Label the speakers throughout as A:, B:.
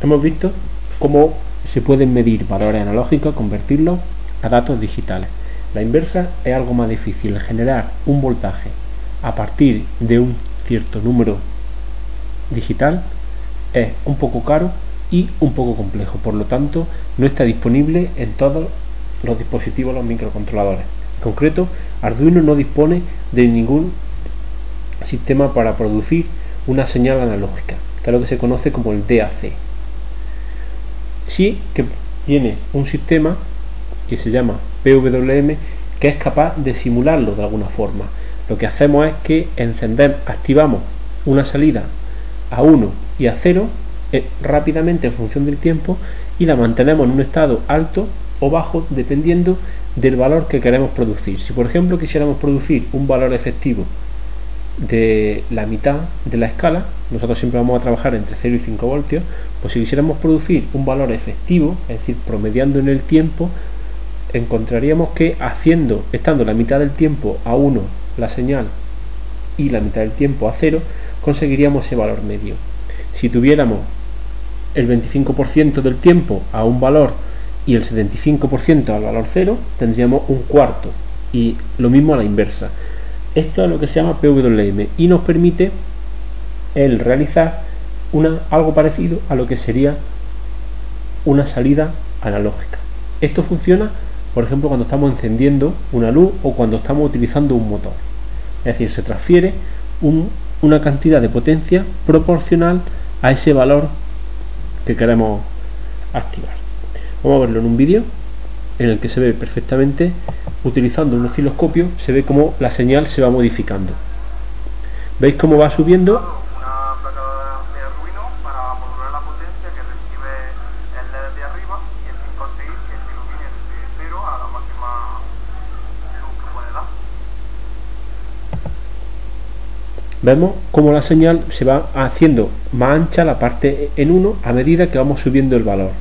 A: hemos visto cómo se pueden medir valores analógicos, convertirlos a datos digitales. La inversa es algo más difícil. Generar un voltaje a partir de un cierto número digital es un poco caro y un poco complejo, por lo tanto no está disponible en todos los dispositivos, los microcontroladores. En concreto, Arduino no dispone de ningún sistema para producir una señal analógica, que es lo que se conoce como el DAC. Sí que tiene un sistema que se llama PWM, que es capaz de simularlo de alguna forma. Lo que hacemos es que activamos una salida a 1 y a 0 rápidamente en función del tiempo, y la mantenemos en un estado alto o bajo dependiendo del valor que queremos producir. Si por ejemplo quisiéramos producir un valor efectivo de la mitad de la escala, nosotros siempre vamos a trabajar entre 0 y 5 voltios, pues si quisiéramos producir un valor efectivo, es decir, promediando en el tiempo, encontraríamos que estando la mitad del tiempo a 1 la señal y la mitad del tiempo a 0, conseguiríamos ese valor medio. Si tuviéramos el 25% del tiempo a un valor y el 75% al valor 0, tendríamos un cuarto, y lo mismo a la inversa. Esto es lo que se llama PWM y nos permite el realizar algo parecido a lo que sería una salida analógica. Esto funciona, por ejemplo, cuando estamos encendiendo una luz o cuando estamos utilizando un motor. Es decir, se transfiere una cantidad de potencia proporcional a ese valor que queremos activar. Vamos a verlo en un vídeo en el que se ve perfectamente, utilizando un osciloscopio, se ve cómo la señal se va modificando. ¿Veis cómo va subiendo?
B: Una placa de Arduino para modular la potencia que recibe el LED de arriba y así conseguir que se ilumine desde 0 a la máxima luz que puede dar.
A: Vemos cómo la señal se va haciendo más ancha, la parte en 1, a medida que vamos subiendo el valor.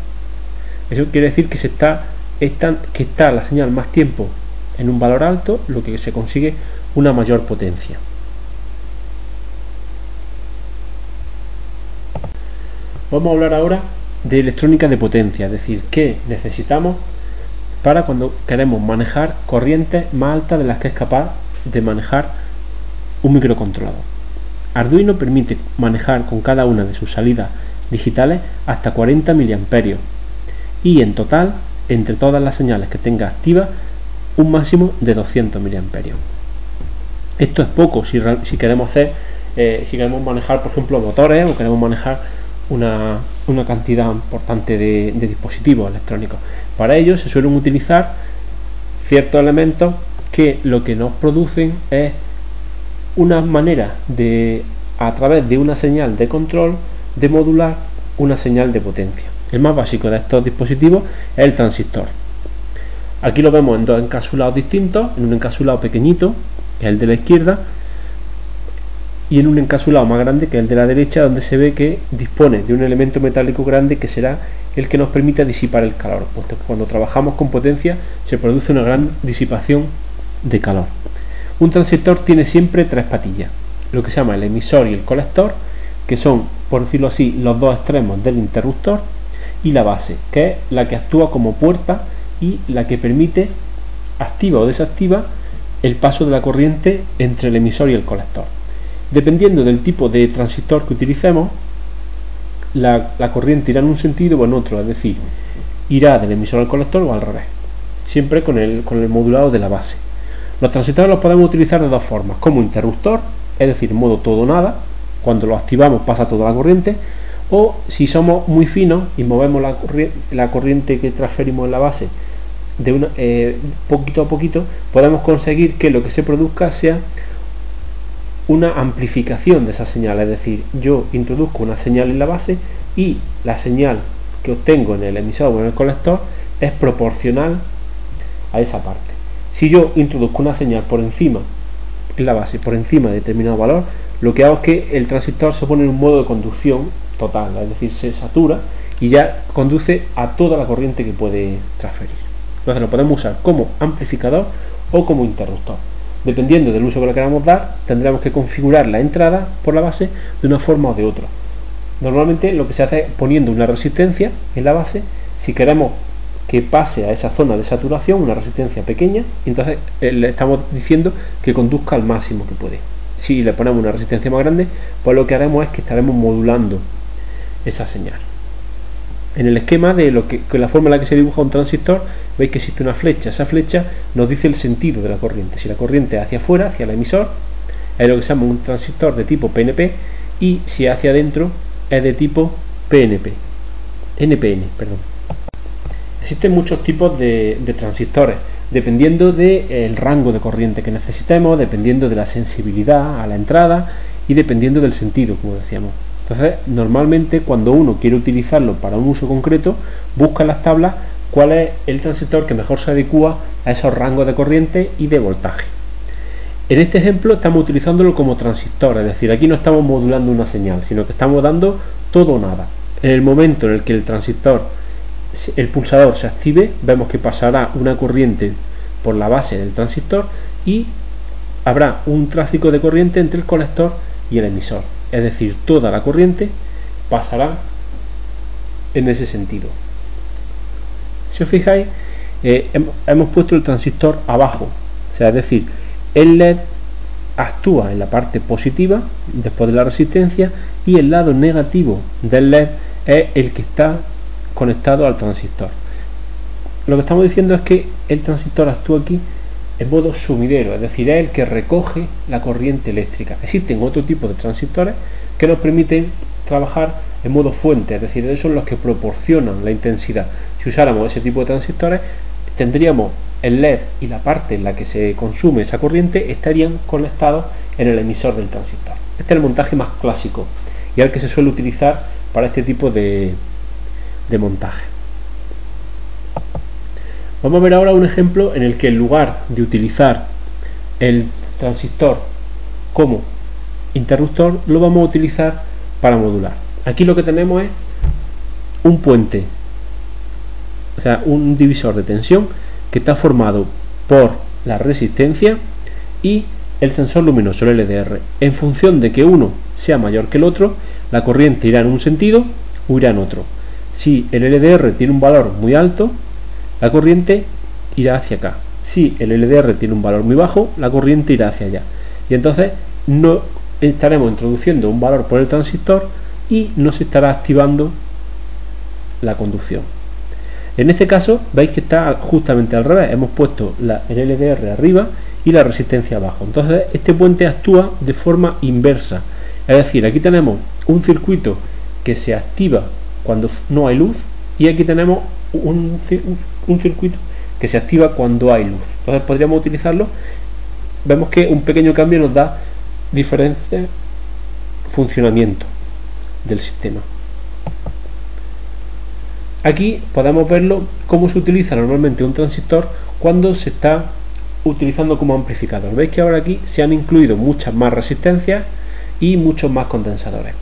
A: Eso quiere decir que está la señal más tiempo en un valor alto, lo que se consigue una mayor potencia. Vamos a hablar ahora de electrónica de potencia, es decir, qué necesitamos para cuando queremos manejar corrientes más altas de las que es capaz de manejar un microcontrolador. Arduino permite manejar con cada una de sus salidas digitales hasta 40 mA y en total, entre todas las señales que tenga activas, un máximo de 200 mA. Esto es poco si queremos manejar, por ejemplo, motores, o queremos manejar una cantidad importante de dispositivos electrónicos. Para ello se suelen utilizar ciertos elementos que lo que nos producen es una manera a través de una señal de control, de modular una señal de potencia. El más básico de estos dispositivos es el transistor. Aquí lo vemos en dos encapsulados distintos, en un encapsulado pequeñito, que es el de la izquierda, y en un encapsulado más grande, que es el de la derecha, donde se ve que dispone de un elemento metálico grande que será el que nos permite disipar el calor, puesto que cuando trabajamos con potencia se produce una gran disipación de calor. Un transistor tiene siempre tres patillas, lo que se llama el emisor y el colector, que son, por decirlo así, los dos extremos del interruptor, y la base, que es la que actúa como puerta y la que permite, activa o desactiva, el paso de la corriente entre el emisor y el colector. Dependiendo del tipo de transistor que utilicemos, la corriente irá en un sentido o en otro, es decir, irá del emisor al colector o al revés, siempre con el modulado de la base. Los transistores los podemos utilizar de dos formas: como interruptor, es decir, en modo todo o nada, cuando lo activamos pasa toda la corriente, o si somos muy finos y movemos la corriente que transferimos en la base poquito a poquito, podemos conseguir que lo que se produzca sea una amplificación de esa señal. Es decir, yo introduzco una señal en la base y la señal que obtengo en el emisor o en el colector es proporcional a esa parte. Si yo introduzco una señal por encima en la base, por encima de determinado valor, lo que hago es que el transistor se pone en un modo de conducción total, es decir, se satura y ya conduce a toda la corriente que puede transferir. Entonces lo podemos usar como amplificador o como interruptor. Dependiendo del uso que le queramos dar, tendremos que configurar la entrada por la base de una forma o de otra. Normalmente lo que se hace es poniendo una resistencia en la base. Si queremos que pase a esa zona de saturación, una resistencia pequeña, entonces le estamos diciendo que conduzca al máximo que puede. Si le ponemos una resistencia más grande, pues lo que haremos es que estaremos modulando esa señal. En el esquema de la forma en la que se dibuja un transistor, veis que existe una flecha. Esa flecha nos dice el sentido de la corriente. Si la corriente es hacia afuera, hacia el emisor, es lo que se llama un transistor de tipo PNP, y si es hacia adentro, es de tipo NPN, perdón. Existen muchos tipos de transistores, dependiendo del rango de corriente que necesitemos, dependiendo de la sensibilidad a la entrada y dependiendo del sentido, como decíamos. Entonces, normalmente cuando uno quiere utilizarlo para un uso concreto, busca en las tablas cuál es el transistor que mejor se adecua a esos rangos de corriente y de voltaje. En este ejemplo estamos utilizándolo como transistor, es decir, aquí no estamos modulando una señal, sino que estamos dando todo o nada. En el momento en el que el pulsador se active, vemos que pasará una corriente por la base del transistor y habrá un tráfico de corriente entre el colector y el emisor. Es decir, toda la corriente pasará en ese sentido. Si os fijáis, hemos puesto el transistor abajo, o sea, es decir, el LED actúa en la parte positiva después de la resistencia y el lado negativo del LED es el que está conectado al transistor. Lo que estamos diciendo es que el transistor actúa aquí en modo sumidero, es decir, es el que recoge la corriente eléctrica. Existen otro tipo de transistores que nos permiten trabajar en modo fuente, es decir, esos son los que proporcionan la intensidad. Si usáramos ese tipo de transistores, tendríamos el LED y la parte en la que se consume esa corriente estarían conectados en el emisor del transistor. Este es el montaje más clásico y el que se suele utilizar para este tipo de montaje. Vamos a ver ahora un ejemplo en el que en lugar de utilizar el transistor como interruptor, lo vamos a utilizar para modular. Aquí lo que tenemos es un puente, o sea, un divisor de tensión que está formado por la resistencia y el sensor luminoso, el LDR. En función de que uno sea mayor que el otro, la corriente irá en un sentido o irá en otro. Si el LDR tiene un valor muy alto, la corriente irá hacia acá. Si el LDR tiene un valor muy bajo, la corriente irá hacia allá. Y entonces no estaremos introduciendo un valor por el transistor y no se estará activando la conducción. En este caso veis que está justamente al revés. Hemos puesto el LDR arriba y la resistencia abajo. Entonces este puente actúa de forma inversa. Es decir, aquí tenemos un circuito que se activa cuando no hay luz y aquí tenemos un circuito que se activa cuando hay luz. Entonces podríamos utilizarlo. Vemos que un pequeño cambio nos da diferente funcionamiento del sistema. Aquí podemos verlo cómo se utiliza normalmente un transistor cuando se está utilizando como amplificador. Veis que ahora aquí se han incluido muchas más resistencias y muchos más condensadores.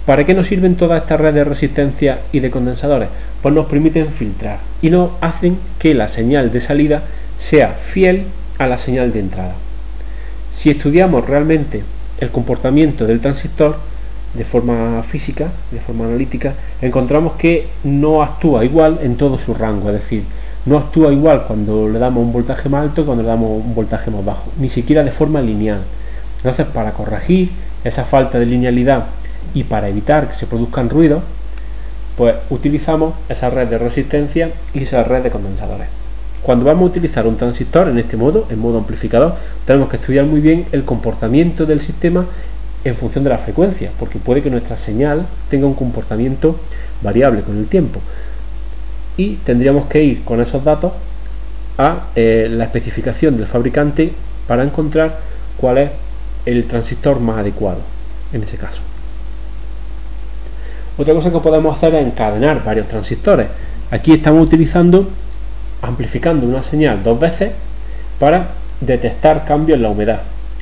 A: ¿Para qué nos sirven todas estas redes de resistencia y de condensadores? Pues nos permiten filtrar y nos hacen que la señal de salida sea fiel a la señal de entrada. Si estudiamos realmente el comportamiento del transistor de forma física, de forma analítica, encontramos que no actúa igual en todo su rango, es decir, no actúa igual cuando le damos un voltaje más alto que cuando le damos un voltaje más bajo, ni siquiera de forma lineal. Entonces, para corregir esa falta de linealidad y para evitar que se produzcan ruidos, pues utilizamos esa red de resistencia y esa red de condensadores. Cuando vamos a utilizar un transistor en este modo, en modo amplificador, tenemos que estudiar muy bien el comportamiento del sistema en función de la frecuencia, porque puede que nuestra señal tenga un comportamiento variable con el tiempo y tendríamos que ir con esos datos a la especificación del fabricante para encontrar cuál es el transistor más adecuado en ese caso. Otra cosa que podemos hacer es encadenar varios transistores. Aquí estamos amplificando una señal dos veces para detectar cambios en la humedad.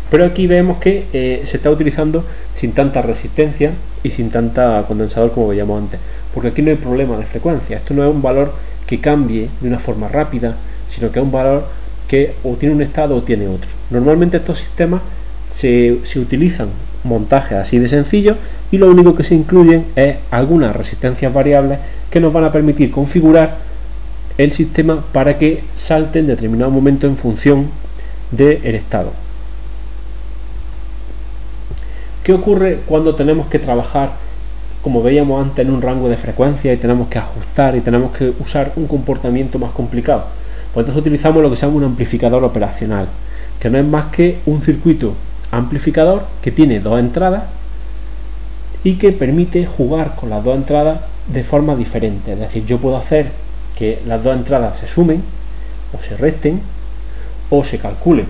A: Pero aquí vemos que se está utilizando sin tanta resistencia y sin tanta condensador como veíamos antes, porque aquí no hay problema de frecuencia. Esto no es un valor que cambie de una forma rápida, sino que es un valor que o tiene un estado o tiene otro. Normalmente estos sistemas se utilizan montajes así de sencillos y lo único que se incluyen es algunas resistencias variables que nos van a permitir configurar el sistema para que salte en determinado momento en función del estado. ¿Qué ocurre cuando tenemos que trabajar, como veíamos antes, en un rango de frecuencia y tenemos que ajustar y tenemos que usar un comportamiento más complicado? Pues entonces utilizamos lo que se llama un amplificador operacional, que no es más que un circuito amplificador que tiene dos entradas y que permite jugar con las dos entradas de forma diferente. Es decir, yo puedo hacer que las dos entradas se sumen o se resten o se calcule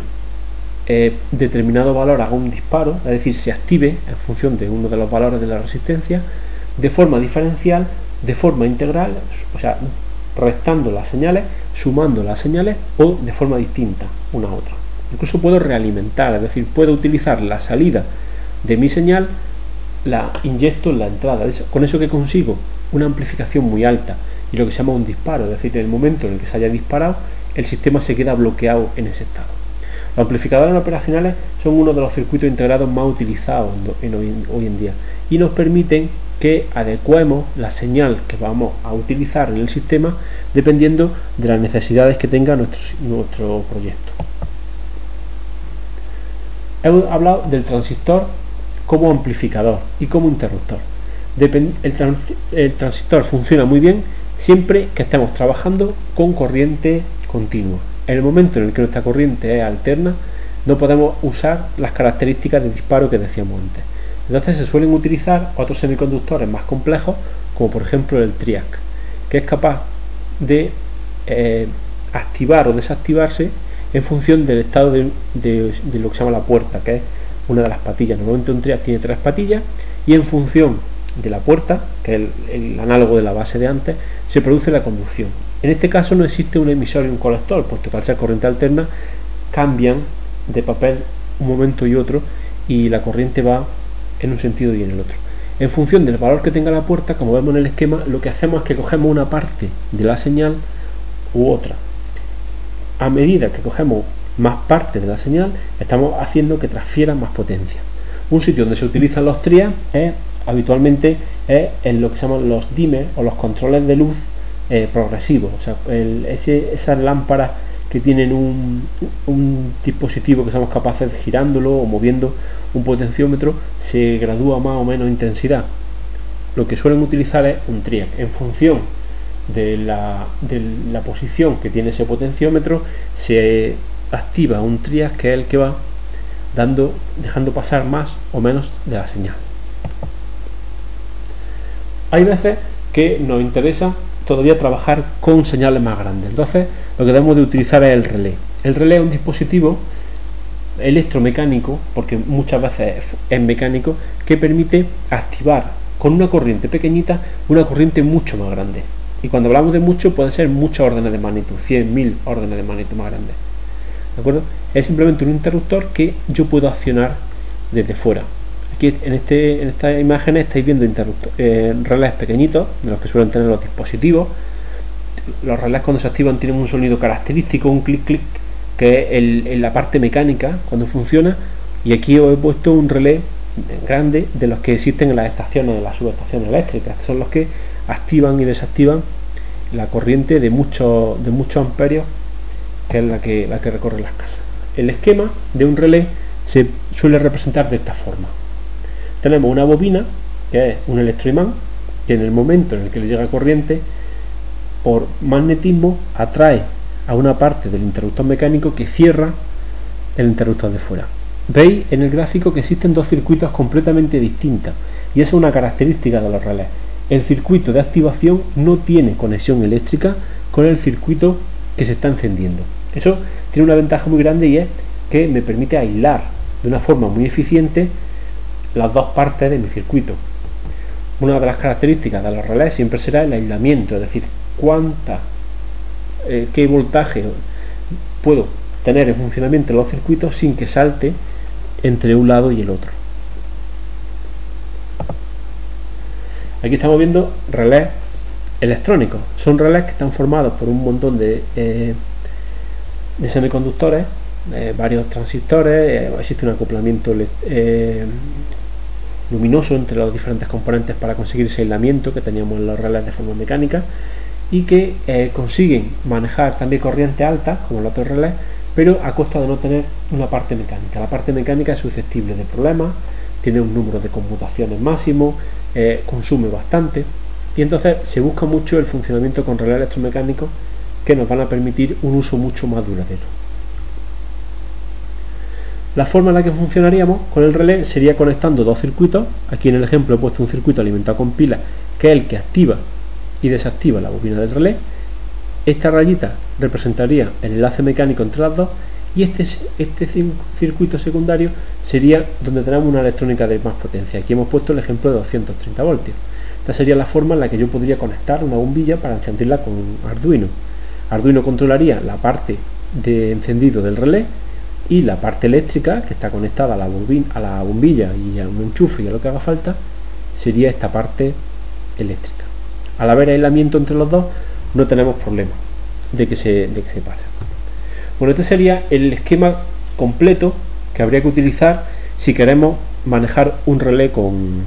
A: determinado valor, haga un disparo, es decir, se active en función de uno de los valores de la resistencia de forma diferencial, de forma integral, o sea, restando las señales, sumando las señales o de forma distinta una a otra. Incluso puedo realimentar, es decir, puedo utilizar la salida de mi señal, la inyecto en la entrada. Con eso que consigo una amplificación muy alta y lo que se llama un disparo, es decir, en el momento en el que se haya disparado, el sistema se queda bloqueado en ese estado. Los amplificadores operacionales son uno de los circuitos integrados más utilizados hoy en día y nos permiten que adecuemos la señal que vamos a utilizar en el sistema dependiendo de las necesidades que tenga nuestro proyecto. Hemos hablado del transistor como amplificador y como interruptor. El transistor funciona muy bien siempre que estemos trabajando con corriente continua. En el momento en el que nuestra corriente es alterna, no podemos usar las características de disparo que decíamos antes. Entonces se suelen utilizar otros semiconductores más complejos, como por ejemplo el TRIAC, que es capaz de activar o desactivarse en función del estado de lo que se llama la puerta, que es una de las patillas. Normalmente un TRIAC tiene 3 patillas y en función de la puerta, que es el análogo de la base de antes, se produce la conducción. En este caso no existe un emisor y un colector, puesto que al ser corriente alterna cambian de papel un momento y otro y la corriente va en un sentido y en el otro. En función del valor que tenga la puerta, como vemos en el esquema, lo que hacemos es que cogemos una parte de la señal u otra. A medida que cogemos más parte de la señal, estamos haciendo que transfiera más potencia. Un sitio donde se utilizan los TRIAC habitualmente es en lo que se llaman los dimmers o los controles de luz progresivos, o sea, esas lámparas que tienen un dispositivo que somos capaces de girándolo o moviendo un potenciómetro, se gradúa más o menos intensidad. Lo que suelen utilizar es un TRIAC. En función de la posición que tiene ese potenciómetro, se activa un TRIAC, que es el que va dejando pasar más o menos de la señal. Hay veces que nos interesa todavía trabajar con señales más grandes, entonces lo que debemos de utilizar es el relé. El relé es un dispositivo electromecánico, porque muchas veces es mecánico, que permite activar con una corriente pequeñita una corriente mucho más grande. Y cuando hablamos de mucho, puede ser muchos órdenes de magnitud, 100.000 órdenes de magnitud más grandes. ¿De acuerdo? Es simplemente un interruptor que yo puedo accionar desde fuera. Aquí en estas imágenes estáis viendo relés pequeñitos, de los que suelen tener los dispositivos. Los relés, cuando se activan, tienen un sonido característico, un clic clic, que es en la parte mecánica cuando funciona. Y aquí os he puesto un relé grande de los que existen en las estaciones, de las subestaciones eléctricas, que son los que activan y desactivan la corriente de muchos amperios, que es la que recorre las casas. El esquema de un relé se suele representar de esta forma. Tenemos una bobina, que es un electroimán, que en el momento en el que le llega corriente, por magnetismo atrae a una parte del interruptor mecánico que cierra el interruptor de fuera. Veis en el gráfico que existen dos circuitos completamente distintos, y esa es una característica de los relés. El circuito de activación no tiene conexión eléctrica con el circuito que se está encendiendo. Eso tiene una ventaja muy grande, y es que me permite aislar de una forma muy eficiente las dos partes de mi circuito. Una de las características de los relés siempre será el aislamiento, es decir, qué voltaje puedo tener en funcionamiento los circuitos sin que salte entre un lado y el otro. Aquí estamos viendo relés electrónicos. Son relés que están formados por un montón de semiconductores, varios transistores, existe un acoplamiento luminoso entre los diferentes componentes para conseguir ese aislamiento que teníamos en los relés de forma mecánica, y que consiguen manejar también corrientes altas como los otros relés, pero a costa de no tener una parte mecánica. La parte mecánica es susceptible de problemas, tiene un número de conmutaciones máximo, consume bastante, y entonces se busca mucho el funcionamiento con relés electromecánicos que nos van a permitir un uso mucho más duradero. La forma en la que funcionaríamos con el relé sería conectando dos circuitos. Aquí en el ejemplo he puesto un circuito alimentado con pilas, que es el que activa y desactiva la bobina del relé. Esta rayita representaría el enlace mecánico entre las dos, y este circuito secundario sería donde tenemos una electrónica de más potencia. Aquí hemos puesto el ejemplo de 230 voltios. Esta sería la forma en la que yo podría conectar una bombilla para encenderla con Arduino. Arduino controlaría la parte de encendido del relé, y la parte eléctrica que está conectada a la bombilla y a un enchufe y a lo que haga falta sería esta parte eléctrica. Al haber aislamiento entre los dos, no tenemos problema de que se pase. Bueno, este sería el esquema completo que habría que utilizar si queremos manejar un relé con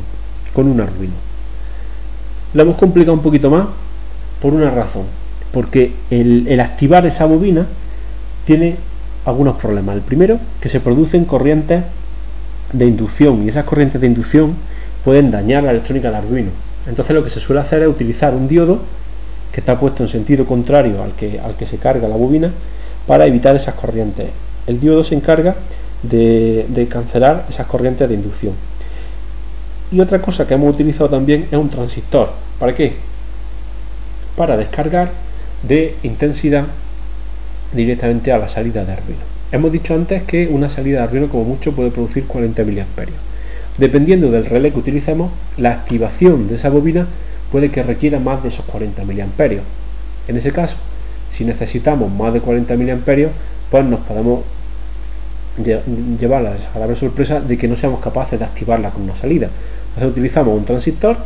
A: un Arduino. Lo hemos complicado un poquito más por una razón, porque el activar esa bobina tiene algunos problemas. El primero, que se producen corrientes de inducción, y esas corrientes de inducción pueden dañar la electrónica del Arduino. Entonces lo que se suele hacer es utilizar un diodo que está puesto en sentido contrario al que se carga la bobina para evitar esas corrientes. El diodo se encarga de cancelar esas corrientes de inducción. Y otra cosa que hemos utilizado también es un transistor. ¿Para qué? Para descargar de intensidad directamente a la salida de Arduino. Hemos dicho antes que una salida de Arduino como mucho puede producir 40 mA. Dependiendo del relé que utilicemos, la activación de esa bobina puede que requiera más de esos 40 mA. En ese caso, si necesitamos más de 40 mA, pues nos podemos llevar la desagradable sorpresa de que no seamos capaces de activarla con una salida. Entonces utilizamos un transistor,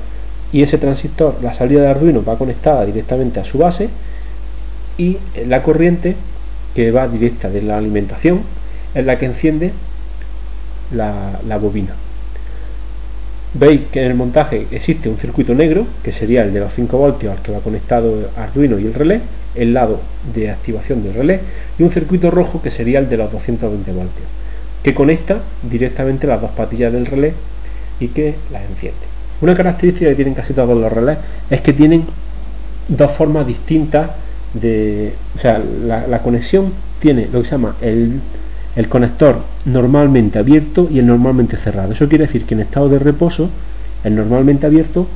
A: y ese transistor, la salida de Arduino va conectada directamente a su base, y la corriente que va directa de la alimentación es la que enciende la bobina. Veis que en el montaje existe un circuito negro, que sería el de los 5 voltios al que va conectado Arduino y el relé, el lado de activación del relé, y un circuito rojo que sería el de los 220 voltios, que conecta directamente las dos patillas del relé y que las enciende. Una característica que tienen casi todos los relés es que tienen dos formas distintas la conexión tiene lo que se llama el conector normalmente abierto y el normalmente cerrado. Eso quiere decir que en estado de reposo el normalmente abierto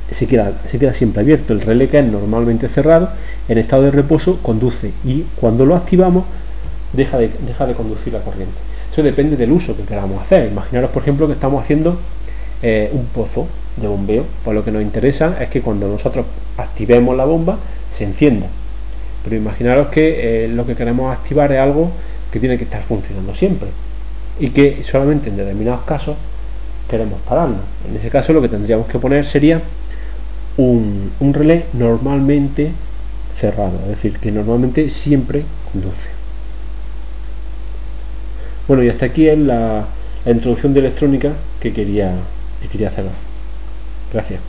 A: se queda siempre abierto. El relé, que es normalmente cerrado, en estado de reposo conduce, y cuando lo activamos deja de conducir la corriente. Eso depende del uso que queramos hacer. Imaginaros, por ejemplo, que estamos haciendo un pozo de bombeo. Pues lo que nos interesa es que cuando nosotros activemos la bomba se encienda, pero imaginaros que lo que queremos activar es algo que tiene que estar funcionando siempre y que solamente en determinados casos queremos pararlo. En ese caso lo que tendríamos que poner sería un relé normalmente cerrado, es decir, que normalmente siempre conduce. Bueno, y hasta aquí es la introducción de electrónica que quería hacer. Gracias.